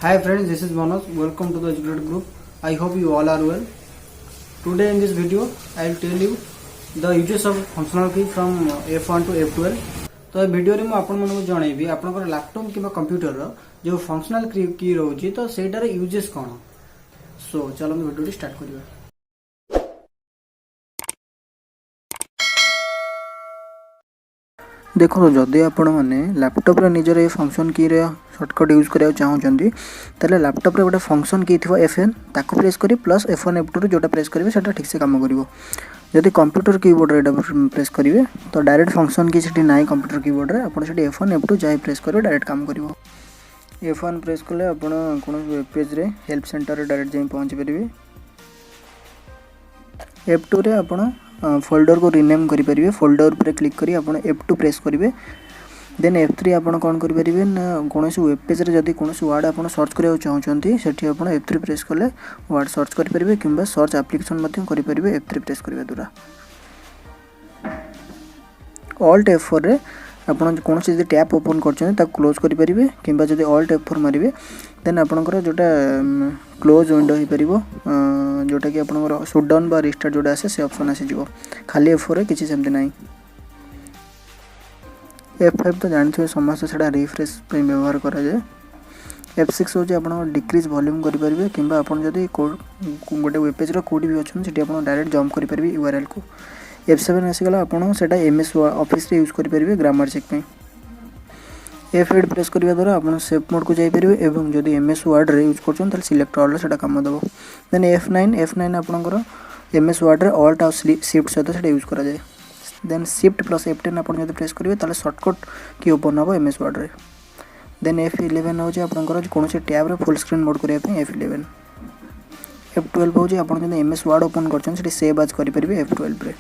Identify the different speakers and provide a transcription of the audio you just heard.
Speaker 1: Hi friends, this is Manoj. Welcome to the Educated Group. I hope you all are well. Today in this video, I will tell you the uses of functional key from F1 to F12. तो ये video रे मु आपन मन को जणैबी आपनकर laptop किबा computer रो जो functional की रहउची तो सेटार यूजेस कोन. सो चलो हम वीडियो स्टार्ट करियो. देखो जदि आपण मैंने लैपटॉप रे निजर ये फंक्शन की रे शॉर्टकट यूज करिया चाहउचंदी तले लैपटॉप रे गोटे फंक्शन की थिबो Fn ताको प्रेस करी प्लस F1 F2 रे जोटा प्रेस करिवे सेटा ठीक से काम करिवो. जदि कंप्यूटर कीबोर्ड रे प्रेस करिवे तो डायरेक्ट फंक्शन की सेठी नाही कंप्यूटर कीबोर्ड रे आपण सेठी F1 F2 जाय प्रेस करिवे डायरेक्ट काम करिवो. F1 प्रेस करले आपण कोन वेब पेज रे हेल्प सेंटर रे डायरेक्ट जाय पहुंच परिवे. F2 रे आपण फोल्डर को रिनेम करि परिवे. फोल्डर पर क्लिक करी आपण F2 प्रेस करिवे. देन F3 आपण कोन करि परिवे ना कोनोसी वेब पेज रे जदी कोनोसी वर्ड आपण सर्च करिया चाहउचंती सेठी आपण F3 प्रेस करले वर्ड सर्च करि परिवे किंबा सर्च एप्लीकेशन मध्ये करि परिवे F3 प्रेस करिवे द्वारा. Alt F4 रे आपण कोनोसी जदी टैब ओपन करछन ता क्लोज करि परिवे किंबा जदी Alt F4 मारिवे देन आपनकर जोटा क्लोज विंडो ही परिबो जोटा कि आपनकर शट डाउन बा रिस्टार्ट जोटा आसे से ऑप्शन आसी जिवो. खाली F4 रे किछि सेमते नाही. F5 तो जानथिबे समस्त सेडा रिफ्रेश पे व्यवहार करा जाय. F6 हो जे आपण डिक्रीज वॉल्यूम करि परिबे किंबा आपण जदी गोटे वेब पेज रो कोड भी अछन सेठी आपण डायरेक्ट जंप करि परिबे URL को. F7 आसी गला आपण सेटा MS ऑफिस रे यूज करि परिबे ग्रामर चेक पे. F8 प्रेस करिवा द्वारा आपण सेव मोड को जाय परिबे एवं जदी MS वर्ड रे यूज करछन त सिलेक्ट ऑल सेटा काम दबो. देन F9 आपनकर MS वर्ड रे ऑल्ट और शिफ्ट सहित सेटा यूज करा जाय. देन शिफ्ट प्लस F10 आपण जदी प्रेस करिवे ताले शॉर्टकट की ओपन हो MS वर्ड रे. देन F11 हो जे आपनकर कोनोसी टैब रे फुल स्क्रीन मोड करिया पे F11. F12 हो जे आपण जदी MS वर्ड ओपन करछन सेठी सेव एज करि परिबे F12 रे.